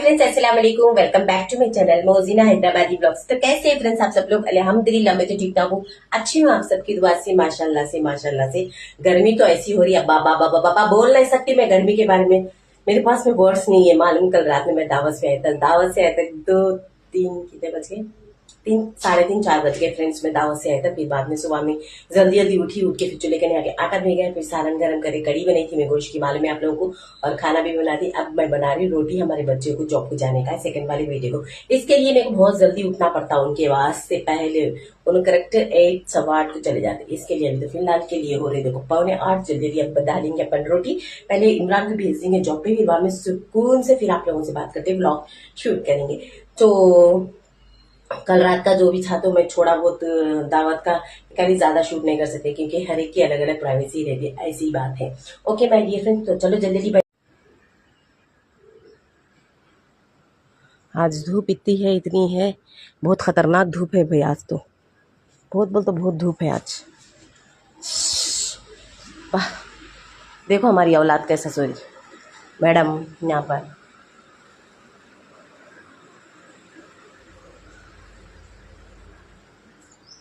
Friends, अस्सलाम वालेकुम। Welcome back to my channel Mojina Hyderabadi blogs. तो कैसे हैं फ्रेंड्स आप सब लोग? अल्हम्दुलिल्लाह मैं तो ठीक ठाक हूँ, अच्छी हूँ आप सबकी दुआ से, माशाल्लाह से। गर्मी तो ऐसी हो रही है, बाबा बाबा बाबा बोल नहीं सकती मैं गर्मी के बारे में, मेरे पास में वर्ड्स नहीं है। मालूम कल रात में मैं दावत से आया था 2-3 कितने बज गए, 3, 3:30, 4 बज गए फ्रेंड्स में दावत से आया था। फिर बाद में सुबह में जल्दी जल्दी उठ के फिर चूल्हे के आगे आटा भे गया, फिर सालन गरम करे, कड़ी बनी थी मैं गोश्त की, मालूम है आप लोगों को, और खाना भी बना दी। अब मैं बना रही रोटी हमारे बच्चे को जॉब को जाने का है, सेकंड वाले बेटे को। इसके लिए मेरे को बहुत जल्दी उठना पड़ता है, उनके आवाज से पहले उन्होंने करेक्ट 8, 8:15 को चले जाते। इसके लिए अभी तो फिलहाल के लिए हो रहे देखो 7:45 जल्दी अब डालेंगे अपन रोटी। पहले इमरान को भेज देंगे जॉब पे, फिर बाद में सुकून से फिर आप लोगों से बात करते ब्लॉग शूट करेंगे। तो कल रात का जो भी था तो मैं थोड़ा बहुत दावत का कभी ज्यादा शूट नहीं कर सकते, क्योंकि हर एक की अलग अलग प्राइवेसी रहती है, ऐसी बात है। ओके माय डियर फ्रेंड्स, तो चलो जल्दी। आज धूप इतनी है, बहुत खतरनाक धूप है भाई आज तो, बहुत धूप है आज। वाह, देखो हमारी औलाद कैसा सोई मैडम यहाँ पर।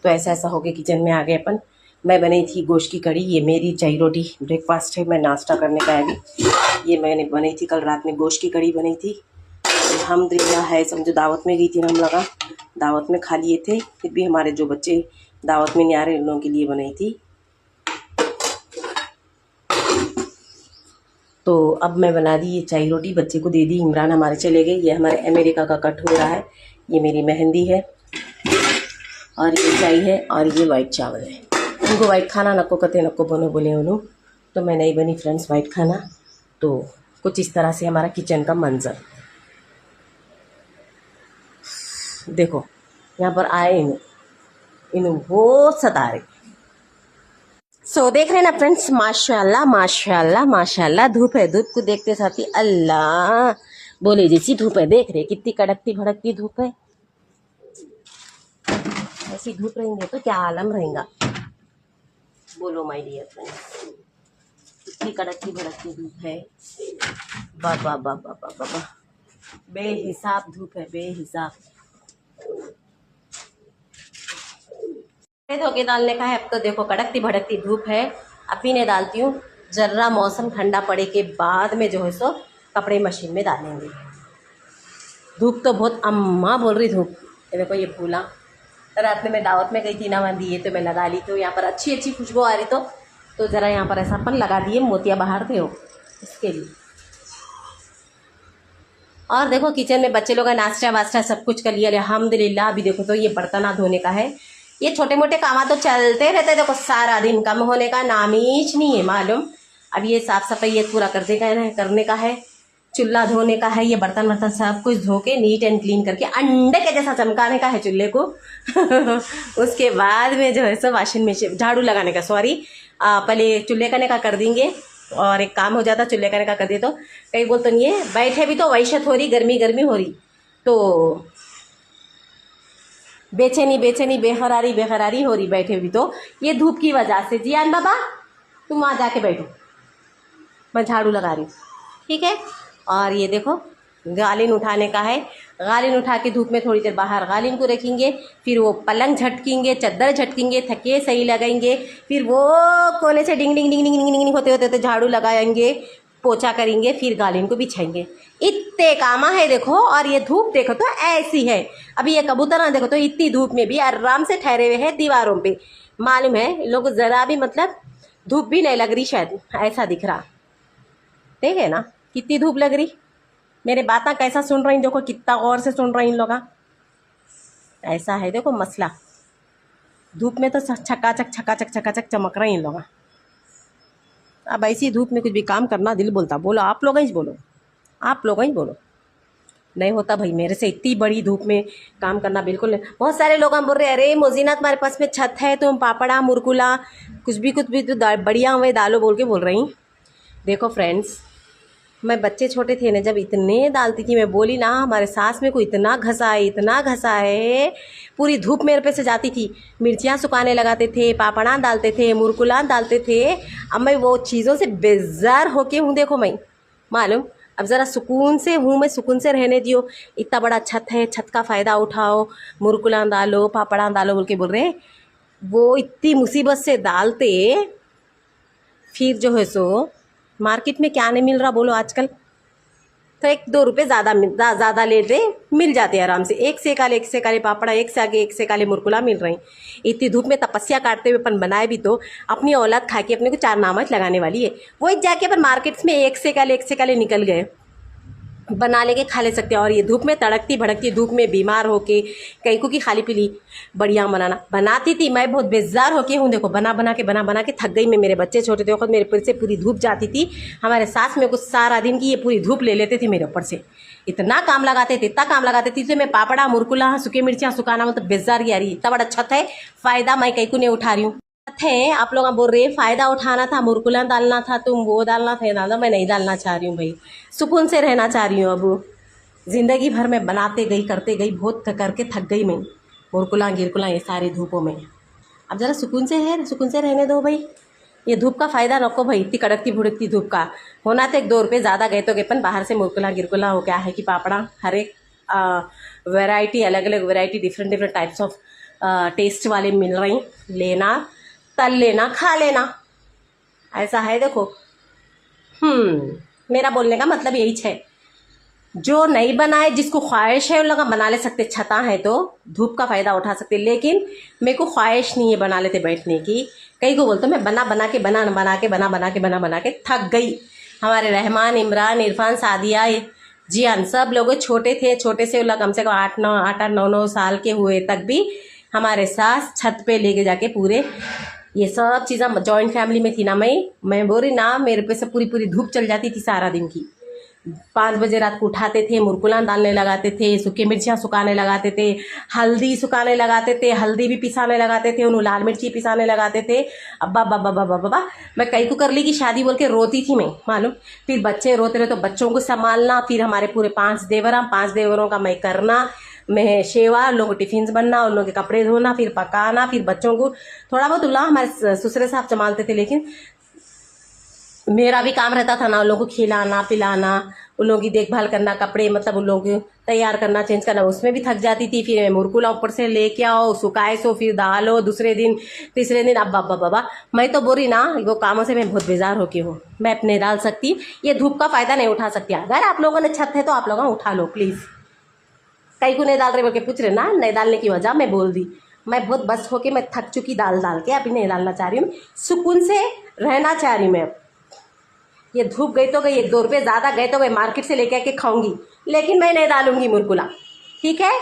तो ऐसा हो गया, किचन में आ गए अपन। मैं बनी थी गोश्त की कड़ी, ये मेरी चाय रोटी ब्रेकफास्ट है, मैं नाश्ता करने का अभी। ये मैंने बनी थी कल रात में, गोश्त की कड़ी बनी थी अल्हम्दुलिल्लाह है। समझो दावत में गई थी ना, हम लगा दावत में खा लिए थे, फिर भी हमारे जो बच्चे दावत में नहीं आ रहे उन लोगों के लिए बनाई थी। तो अब मैं बना दी ये चाय रोटी, बच्चे को दे दी, इमरान हमारे चले गए। ये हमारे अमेरिका का कट हो रहा है, ये मेरी मेहंदी है, और ये चाय है, और ये वाइट चावल है। उनको वाइट खाना नको कते नको बनो बोले उन्होंने, तो मैं नहीं बनी फ्रेंड्स वाइट खाना। तो कुछ इस तरह से हमारा किचन का मंजर देखो। यहाँ पर आए इन वो सता रहे। सो देख रहे हैं ना फ्रेंड्स, माशाल्लाह धूप है। धूप को देखते साथ ही अल्लाह बोले जैसी धूप है, देख रहे कितनी कड़कती भड़कती धूप है। ऐसी धूप रहेंगे तो क्या आलम रहेगा, बोलो माय डियर फ्रेंड्स। कितनी कड़कती भड़कती धूप है, बाबा बेहिसाब धूप है, बेहिसाब। धोके डालने का है अब तो, देखो कड़कती भड़कती धूप है। अभी ने डालती हूँ, जर्रा मौसम ठंडा पड़े के बाद में जो है सो कपड़े मशीन में डालेंगे। धूप तो बहुत, अम्मा बोल रही धूप। देखो ये फूला रात में मैं दावत में गई थी ना, वहाँ दिए तो मैं लगा ली, तो यहाँ पर अच्छी खुशबू आ रही, तो ज़रा यहाँ पर ऐसा अपन लगा दिए, मोतिया बाहर थे हो इसके लिए। और देखो किचन में बच्चे लोग का नाश्ता वास्ता सब कुछ कर लिया अल्हम्दुलिल्लाह। अभी देखो तो ये बर्तन धोने का है, ये छोटे मोटे काम तो चलते रहते हैं। देखो सारा दिन कम होने का नामीच नहीं है मालूम। अब ये साफ सफाई ये पूरा करने का है, चूल्हा धोने का है, ये बर्तन सब कुछ धो के नीट एंड क्लीन करके अंडे के जैसा चमकाने का है चूल्हे को। उसके बाद में जो है सो वाशिंग मशीन झाड़ू लगाने का, सॉरी पहले चूल्हे करने का कर देंगे, और एक काम हो जाता चूल्हे करने का कर दे। तो कई बोल तो नहीं है, बैठे भी तो वैशत हो रही, गर्मी हो रही, तो बेचैनी बेकरारी हो रही बैठे भी तो, ये धूप की वजह से। जियान बाबा तुम वहाँ जाके बैठो, मैं झाड़ू लगा रही हूँ, ठीक है। और ये देखो गालिन उठाने का है, गालिन उठा के धूप में थोड़ी देर बाहर गालिन को रखेंगे, फिर वो पलंग झटकेंगे, चद्दर झटकेंगे, थके सही लगाएंगे, फिर वो कोने से डिंग डिंग डिंग डिंग डिंग डिंग होते झाड़ू लगाएंगे, पोछा करेंगे, फिर गालिन को बिछाएंगे। इतने कामा है देखो। और ये धूप देखो तो ऐसी है, अभी ये कबूतर ना देखो तो इतनी धूप में भी आराम से ठहरे हुए हैं दीवारों पे, मालूम है लोग जरा भी मतलब धूप भी नहीं लग रही, शायद ऐसा दिख रहा। ठीक है ना, कितनी धूप लग रही। मेरे बातें कैसा सुन रही, देखो कितना गौर से सुन रही इन लोग। ऐसा है देखो मसला, धूप में तो छकाचक चमक रहे इन लोग। अब ऐसी धूप में कुछ भी काम करना दिल बोलता। बोलो आप लोग ही बोलो, आप लोग ही बोलो। नहीं होता भाई मेरे से, इतनी बड़ी धूप में काम करना बिल्कुल नहीं। बहुत सारे लोग हम बोल रहे हैं अरे मोजीना तुम्हारे पास में छत है, तुम पापड़ा मुरकुला कुछ भी तो बढ़िया हुए डालो बोल के बोल रही। देखो फ्रेंड्स, मैं बच्चे छोटे थे ना जब इतने डालती थी, मैं बोली ना हमारे सास में को इतना घसा है, पूरी धूप मेरे पे से जाती थी। मिर्चियाँ सुखाने लगाते थे, पापड़ा डालते थे, मुरकुला डालते थे। अब मैं वो चीज़ों से बेजार होके हूँ देखो मैं, मालूम अब ज़रा सुकून से हूँ मैं, सुकून से रहने दियो। इतना बड़ा छत है, छत का फ़ायदा उठाओ, मुरकुला डालो, पापड़ा डालो बोल के बोल रहे। वो इतनी मुसीबत से डालते, फिर जो है सो मार्केट में क्या नहीं मिल रहा बोलो आजकल। तो 1-2 रुपये ज़्यादा लेते मिल जाते आराम से। एक से काले पापड़ा, एक से आगे एक से काले मुरकुला मिल रही। इतनी धूप में तपस्या काटते हुए अपन बनाए भी तो अपनी औलाद खा के अपने को 4 नामच लगाने वाली है। वही जाके अपन मार्केट्स में एक से काले निकल गए, बना लेके खा ले सकते हैं। और ये धूप में, तड़कती भड़कती धूप में बीमार होके कई को की खाली पीली बढ़िया बनाती थी मैं। बहुत बेजार होके हूँ, देखो बना के थक गई मैं। मेरे बच्चे छोटे थे, वक्त मेरे ऊपर से पूरी धूप जाती थी। हमारे सास में कुछ सारा दिन की ये पूरी धूप ले लेते थे मेरे ऊपर से। इतना काम लगाते थे, इतना काम लगाते थे। मैं पापड़ा, मुरकुला, सूखे मिर्चियाँ सुखाना, मतलब बेजार यारी। इतना बड़ा छत है, फायदा मैं कहीं को नहीं उठा रही हूँ। थे आप लोग बोल रहे फायदा उठाना था, मुरकुला डालना था, तुम वो डालना था, डालना। मैं नहीं डालना चाह रही हूँ भाई, सुकून से रहना चाह रही हूँ। अब ज़िंदगी भर में बनाते गई, करते गई, बहुत करके थक गई मैं। मुरकुला गिरकुला ये सारी धूपों में, अब ज़रा सुकून से है, सुकून से रहने दो भाई। ये धूप का फ़ायदा नको भाई, इतनी कड़कती भुड़कती धूप का होना तो 1-2 रुपये ज़्यादा गए तो गेपन बाहर से मुरकुला गिरकुला हो क्या है कि पापड़ा, हर एक वैरायटी, अलग अलग variety, different types of taste वाले मिल रही। लेना, तल लेना, खा लेना, ऐसा है। देखो मेरा बोलने का मतलब यही है। जो नहीं बनाए, जिसको ख्वाहिश है उन लोग बना ले सकते, छता है तो धूप का फ़ायदा उठा सकते। लेकिन मेरे को ख्वाहिश नहीं है बना लेते बैठने की। कई को बोलते मैं बना के थक गई। हमारे रहमान, इमरान, इरफान, सादिया, जियान सब लोग छोटे थे, छोटे से कम से कम 8-9 साल के हुए तक भी हमारे सास छत पे लेके जाके पूरे ये सब चीज़ें, जॉइंट फैमिली में थी ना मैं बोल रही ना, मेरे पे से पूरी धूप चल जाती थी सारा दिन की। 5 बजे रात को उठाते थे, मुरकुला डालने लगाते थे, सूखे मिर्चियाँ सुखाने लगाते थे, हल्दी सुखाने लगाते थे, हल्दी भी पिसाने लगाते थे, उन्होंने लाल मिर्ची पिसाने लगाते थे। अब्बा बाबा बाबा बाबा, मैं कई को कर ली की शादी बोल के रोती थी मैं, मालूम। फिर बच्चे रोते रहे तो बच्चों को संभालना, फिर हमारे पूरे 5 देवरों का मैं करना, मैं सेवा, उन लोगों को टिफिन बनना, उन लोगों के कपड़े धोना, फिर पकाना, फिर बच्चों को थोड़ा बहुत उल्ला हमारे ससुरे साहब संभालते थे। लेकिन मेरा भी काम रहता था ना, उन लोगों को खिलाना पिलाना, उन लोगों की देखभाल करना, कपड़े मतलब उन लोगों को तैयार करना, चेंज करना, उसमें भी थक जाती थी। फिर मुरकुला ऊपर से लेके आओ, सुखाए सो, फिर डालो, दूसरे दिन तीसरे दिन। अब बाबा मैं तो बोरी ना, वो कामों से मैं बहुत बेजार होके हूँ। मैं अपने डाल सकती, ये धूप का फ़ायदा नहीं उठा सकती। अगर आप लोगों ने छत है तो आप लोग उठा लो प्लीज़। कई को नहीं डाल रहे बोल के पूछ रहे ना, नहीं डालने की वजह मैं बोल दी। मैं बहुत बस होके मैं थक चुकी डाल के, अभी नहीं डालना चाह रही हूँ, सुकून से रहना चाह रही हूँ मैं। ये धूप गई तो गई, 1-2 रुपये ज़्यादा गए तो गए, मार्केट से लेके आके खाऊंगी, लेकिन मैं नहीं डालूंगी मुरकुला, ठीक है।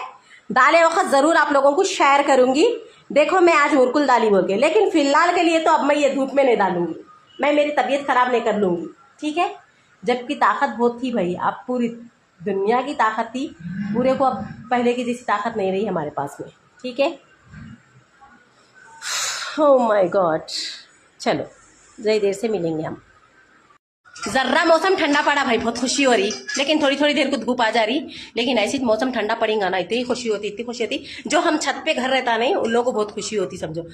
डाले वक्त ज़रूर आप लोगों को शेयर करूंगी, देखो मैं आज मुरकुल डाली बोल के। लेकिन फिलहाल के लिए तो अब मैं ये धूप में नहीं डालूंगी, मैं मेरी तबीयत ख़राब नहीं कर लूँगी, ठीक है। जबकि ताकत बहुत थी भाई, अब पूरी दुनिया की ताकत थी पूरे को, अब पहले की जैसी ताकत नहीं रही हमारे पास में, ठीक है। ओह माय गॉड, चलो जरा देर से मिलेंगे हम। जर्रा मौसम ठंडा पड़ा भाई, बहुत खुशी हो रही। लेकिन थोड़ी देर को धूप आ जा रही, लेकिन ऐसी मौसम ठंडा पड़ेगा ना, इतनी खुशी होती। जो हम छत पे घर रहता नहीं, उन लोगों को बहुत खुशी होती, समझो।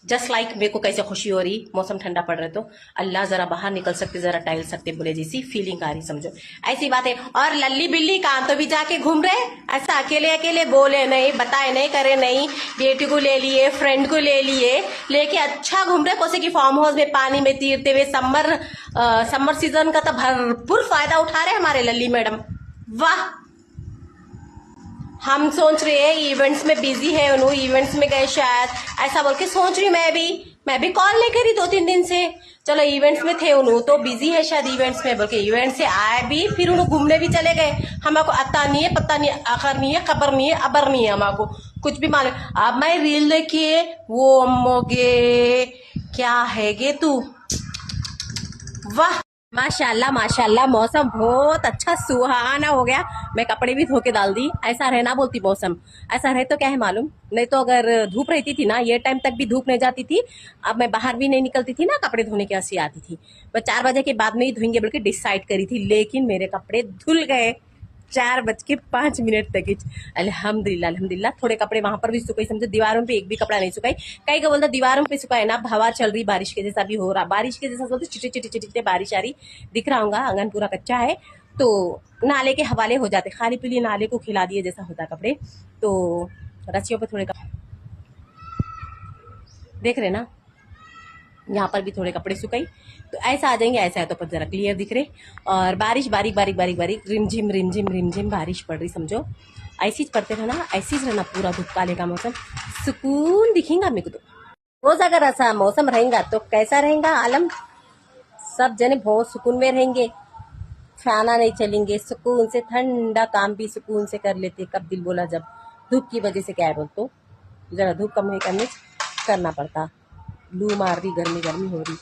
जस्ट लाइक मेरे को कैसे खुशी हो रही, मौसम ठंडा पड़ रहा है तो अल्लाह जरा बाहर निकल सकते, जरा टहल सकते बोले जैसी फीलिंग आ रही, समझो ऐसी बात है। और लल्ली बिल्ली कहाँ तो भी जाके घूम रहे, ऐसा अकेले बोले नहीं, बताए नहीं, करे नहीं, बेटी को ले लिए, फ्रेंड को ले लिए, लेके अच्छा घूम रहे कोसे की फार्म हाउस में पानी में तीरते हुए। समर सीजन का तो भरपूर फायदा उठा रहे हमारे लल्ली मैडम, वाह। हम सोच रहे हैं इवेंट्स में बिजी है, उन्होंने इवेंट्स में गए शायद, ऐसा बोल के सोच रही मैं भी कॉल नहीं करी 2-3 दिन से। चलो इवेंट्स में थे, उन्होंने तो बिजी है शायद इवेंट्स में बोल के, इवेंट से आए भी, फिर उन्होंने घूमने भी चले गए। हमको अता नहीं है, पता नहीं है, आखिर नहीं है, खबर नहीं है, अबर नहीं है, हमको कुछ भी मालूम। अब मैं रील देखिए, वो अम्मोगे क्या है गे तू, वाह माशाल्लाह मौसम बहुत अच्छा सुहाना हो गया। मैं कपड़े भी धो के डाल दी, ऐसा रहना बोलती मौसम। ऐसा रहे तो क्या है मालूम, नहीं तो अगर धूप रहती थी ना, ये टाइम तक भी धूप नहीं जाती थी। अब मैं बाहर भी नहीं निकलती थी ना, कपड़े धोने की हंसी आती थी। मैं 4 बजे के बाद में ही धोएंगे बोल के डिसाइड करी थी, लेकिन मेरे कपड़े धुल गए 4:05 तक ही। अल्हम्दुलिल्लाह थोड़े कपड़े वहां पर भी सुखाई, समझो दीवारों पे एक भी कपड़ा नहीं सुखाई। कई का बोलता दीवारों पे सुखाए ना, हवा चल रही, बारिश के जैसा भी हो रहा, बारिश के जैसा बोलते चिटे बारिश आ रही, दिख रहा होगा, आंगन पूरा कच्चा है, तो नाले के हवाले हो जाते, खाली पीली नाले को खिला दिए जैसा होता कपड़े। तो रस्सियों पे थोड़े देख रहे ना, यहाँ पर भी थोड़े कपड़े सुखाई, तो ऐसा आ जाएंगे। ऐसा है तो पर जरा क्लियर दिख रहे। और बारिश बारीक बारीक बारीक बारीक रिमझिम रिमझिम रिमझिम बारिश पड़ रही, समझो ऐसी पड़ते रहना, ऐसी रहना पूरा धूप काले का मौसम, सुकून दिखेगा मेरे को। तो रोज अगर ऐसा मौसम रहेगा तो कैसा रहेगा आलम, सब जने बहुत सुकून में रहेंगे, खाना नहीं चलेंगे, सुकून से ठंडा काम भी सुकून से कर लेते। कब दिल बोला जब धूप की वजह से क्या है बोल, तो जरा धूप कम करने करना पड़ता, लू मार रही, गर्मी गर्मी हो रही,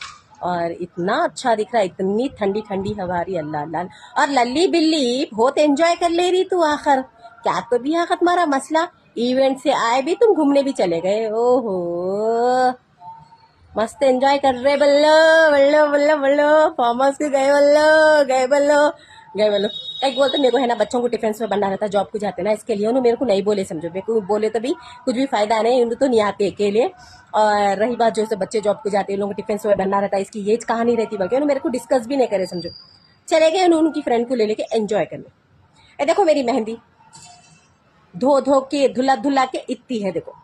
और इतना अच्छा दिख रहा है, इतनी ठंडी ठंडी हवा आ रही, अल्लाह अल्लाह। और लल्ली बिल्ली बहुत एंजॉय कर ले रही तू आखिर, क्या तो भी आखिर तुम्हारा मसला, इवेंट से आए भी तुम, घूमने भी चले गए, ओहो मस्त एंजॉय कर रहे, बल्लो बल्लो बल्लो बल्लो, फार्म हाउस के गए, बल्लो गए, बल्लो गए, बल्लो। एक बोलते मेरे को है ना, बच्चों को डिफेंस में बनना रहता, जॉब को जाते ना, इसके लिए उन्होंने मेरे को नहीं बोले, समझो मेरे को बोले तो भी कुछ भी फायदा नहीं, उन्हें तो नहीं आते अकेले। और रही बात जो बच्चे जॉब को जाते हैं, लोगों को डिफेंस में बनना रहता है, इसकी ये कहानी रहती, बल्कि उन्होंने मेरे को डिस्कस भी नहीं करे, समझो चले गए उनकी फ्रेंड को ले लेके एंजॉय करने। ए देखो मेरी मेहंदी धो धो के धुला धुला के इतनी है, देखो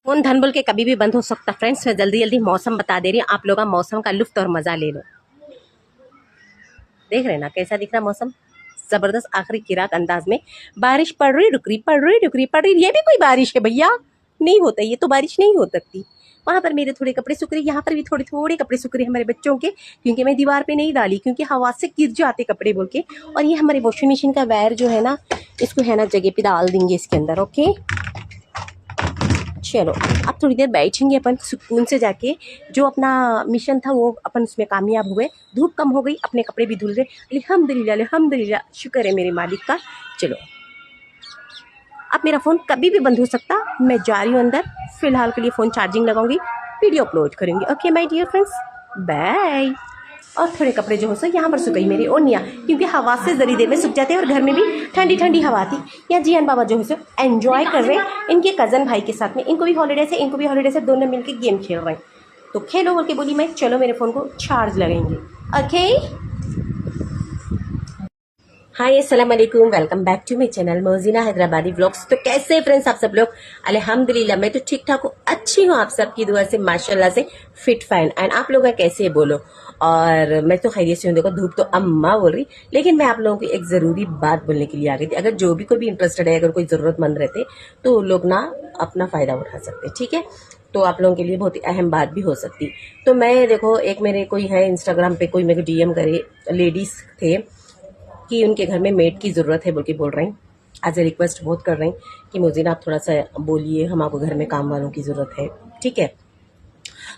फोन धन बोल के कभी भी बंद हो सकता। फ्रेंड्स मैं जल्दी जल्दी मौसम बता दे रही हूँ, आप लोग मौसम का लुफ्त और मजा ले लो। देख रहे ना कैसा दिख रहा मौसम, जबरदस्त आखिरी किराक अंदाज में बारिश पड़ रही, रुक रही, पड़ रही, रुक रही, पड़ रही। ये भी कोई बारिश है भैया, नहीं होता, ये तो बारिश नहीं हो सकती। वहां पर मेरे थोड़े कपड़े सूख रहे, यहाँ पर भी थोड़े थोड़े कपड़े सूख रहे हमारे बच्चों के, क्योंकि मैं दीवार पे नहीं डाली, क्योंकि हवा से गिर जाते कपड़े बोल के। और ये हमारे वॉशिंग मशीन का वायर जो है ना, इसको है ना जगह पे डाल देंगे इसके अंदर। ओके चलो अब थोड़ी देर बैठेंगे अपन सुकून से जाके, जो अपना मिशन था वो अपन उसमें कामयाब हुए, धूप कम हो गई, अपने कपड़े भी धुल गए, अल्हम्दुलिल्लाह अल्हम्दुलिल्लाह, शुक्र है मेरे मालिक का। चलो अब मेरा फ़ोन कभी भी बंद हो सकता, मैं जा रही हूँ अंदर, फिलहाल के लिए फ़ोन चार्जिंग लगाऊंगी, वीडियो अपलोड करूंगी। Okay my dear friends, bye. और थोड़े कपड़े जो हो सके यहाँ पर सूख गई मेरी ओनिया, क्योंकि हवा से जरी देर में सूख जाते हैं, और घर में भी ठंडी ठंडी हवा आती। यहाँ जियान बाबा जो है सो एंजॉय कर रहे हैं इनके कज़न भाई के साथ में, इनको भी हॉलीडेज है, इनको भी हॉलीडेज है, दोनों मिलकर गेम खेल रहे हैं। तो खेलो बोल के बोली मैं, चलो मेरे फ़ोन को चार्ज लगाएंगे। ओके हाय अस्सलाम वालेकुम, welcome back to my channel Moujina Hyderabadi vlogs. तो कैसे फ्रेंड्स आप सब लोग, अल्हम्दुलिल्लाह मैं तो ठीक ठाक हूँ, अच्छी हूँ, आप सबकी दुआ से माशाल्लाह से फिट फाइन। एंड आप लोग कैसे बोलो, और मैं तो खैरियत से हूँ। देखो धूप तो अम्मा बोल रही, लेकिन मैं आप लोगों को एक जरूरी बात बोलने के लिए आ गई थी। अगर जो भी कोई भी इंटरेस्टेड है, अगर कोई जरूरतमंद रहते तो लोग ना अपना फायदा उठा सकते, ठीक है। तो आप लोगों के लिए बहुत ही अहम बात भी हो सकती। तो मैं देखो, एक मेरे कोई है इंस्टाग्राम पे, कोई मेरे को डीएम करे, लेडीज थे कि उनके घर में मेड की ज़रूरत है बोल के बोल रहे हैं, एज ए रिक्वेस्ट बहुत कर रहे हैं कि मुझे आप थोड़ा सा बोलिए, हमारे घर में काम वालों की ज़रूरत है, ठीक है।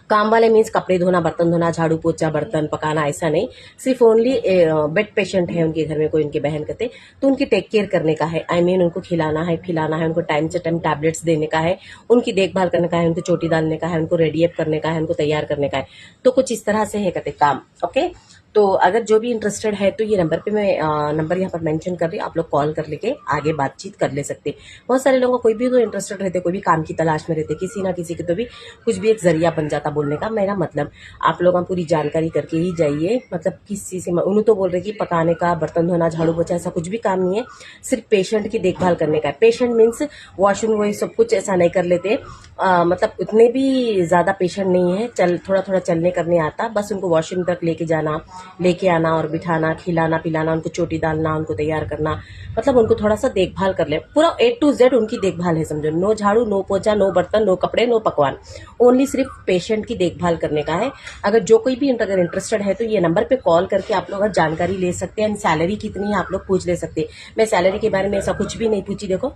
काम वाले मीन्स कपड़े धोना, बर्तन धोना, झाड़ू पोछा, बर्तन पकाना, ऐसा नहीं, सिर्फ ओनली बेड पेशेंट है उनके घर में, कोई उनके बहन कहते, तो उनकी टेक केयर करने का है। आई मीन उनको खिलाना है, पिलाना है, उनको टाइम से टाइम टैबलेट्स देने का है, उनकी देखभाल करने का है, उनको चोटी डालने का है, उनको रेडी अप करने का है, उनको तैयार करने का है। तो कुछ इस तरह से है कहते काम। ओके तो अगर जो भी इंटरेस्टेड है तो ये नंबर पे मैं नंबर यहाँ पर मेंशन कर रही हूँ, आप लोग कॉल कर लेके आगे बातचीत कर ले सकते। बहुत सारे लोगों कोई भी तो इंटरेस्टेड रहते, कोई भी काम की तलाश में रहते, किसी ना किसी के तो भी कुछ भी एक जरिया बन जाता बोलने का। मेरा मतलब आप लोग पूरी जानकारी करके ही जाइए, मतलब किस चीज़ से उन्होंने तो बोल रहे कि पकाने का, बर्तन धोना, झाड़ू पोछा, ऐसा कुछ भी काम नहीं है, सिर्फ पेशेंट की देखभाल करने का है। पेशेंट मीन्स वॉशरूम वही सब कुछ ऐसा नहीं कर लेते, मतलब उतने भी ज़्यादा पेशेंट नहीं है, थोड़ा थोड़ा चलने करने आता, बस उनको वॉशरूम तक लेके जाना, लेके आना और बिठाना, खिलाना पिलाना, उनको चोटी डालना, उनको तैयार करना, मतलब उनको थोड़ा सा देखभाल कर ले, पूरा A to Z उनकी देखभाल है, समझो। नो झाड़ू, नो पोछा, नो बर्तन, नो कपड़े, नो पकवान, ओनली सिर्फ पेशेंट की देखभाल करने का है। अगर जो कोई भी अगर इंटरेस्टेड है तो ये नंबर पे कॉल करके आप लोग जानकारी ले सकते हैं। सैलरी कितनी है आप लोग पूछ ले सकते हैं। मैं सैलरी के बारे में ऐसा कुछ भी नहीं पूछी। देखो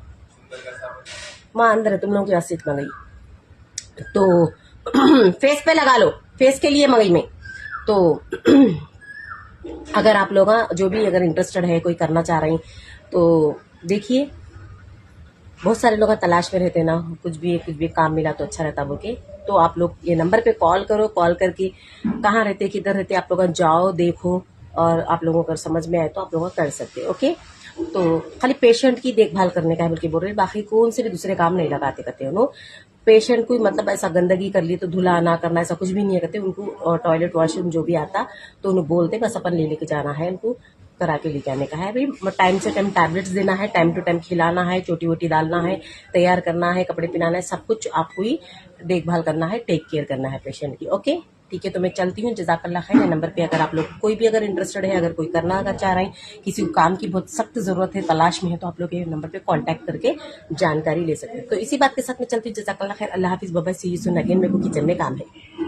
माँ अंदर है, तुम लोगों की रसीद मंगाई तो फेस पे लगा लो, फेस के लिए मंगाई मैं। तो अगर आप लोग जो भी अगर इंटरेस्टेड है, कोई करना चाह रहे हैं तो देखिए, बहुत सारे लोग तलाश में रहते हैं ना, कुछ भी काम मिला तो अच्छा रहता बोल के। तो आप लोग ये नंबर पे कॉल करो, कॉल करके कहाँ रहते, किधर रहते, आप लोग जाओ, देखो, और आप लोगों को समझ में आए तो आप लोग कर सकते। ओके तो खाली पेशेंट की देखभाल करने का है बोल के बोल रहे, बाकी कौन से भी दूसरे काम नहीं लगाते कहते हैं। पेशेंट कोई मतलब ऐसा गंदगी कर ली तो धुला ना करना, ऐसा कुछ भी नहीं करते उनको। टॉयलेट वॉशरूम जो भी आता तो उन्हें बोलते, बस अपन ले लेके जाना है, उनको करा के लेके आने का है भाई। टाइम से टाइम टैबलेट्स देना है, टाइम टू टाइम खिलाना है, चोटी वोटी डालना है, तैयार करना है, कपड़े पहनाना है, सब कुछ आपको ही देखभाल करना है, टेक केयर करना है पेशेंट की। ओके ठीक है, तो मैं चलती हूँ। जज़ाकल्लाह खैर। नंबर पे अगर आप लोग कोई भी अगर इंटरेस्टेड है, अगर कोई करना अगर चाह रहे हैं, किसी को काम की बहुत सख्त जरूरत है, तलाश में है, तो आप लोग ये नंबर पे कांटेक्ट करके जानकारी ले सकते हैं। तो इसी बात के साथ मैं चलती हूँ। जज़ाकल्लाह खैर। अल्लाह हाफिज़, bye bye, see you soon again. मेरे को किचन में काम है।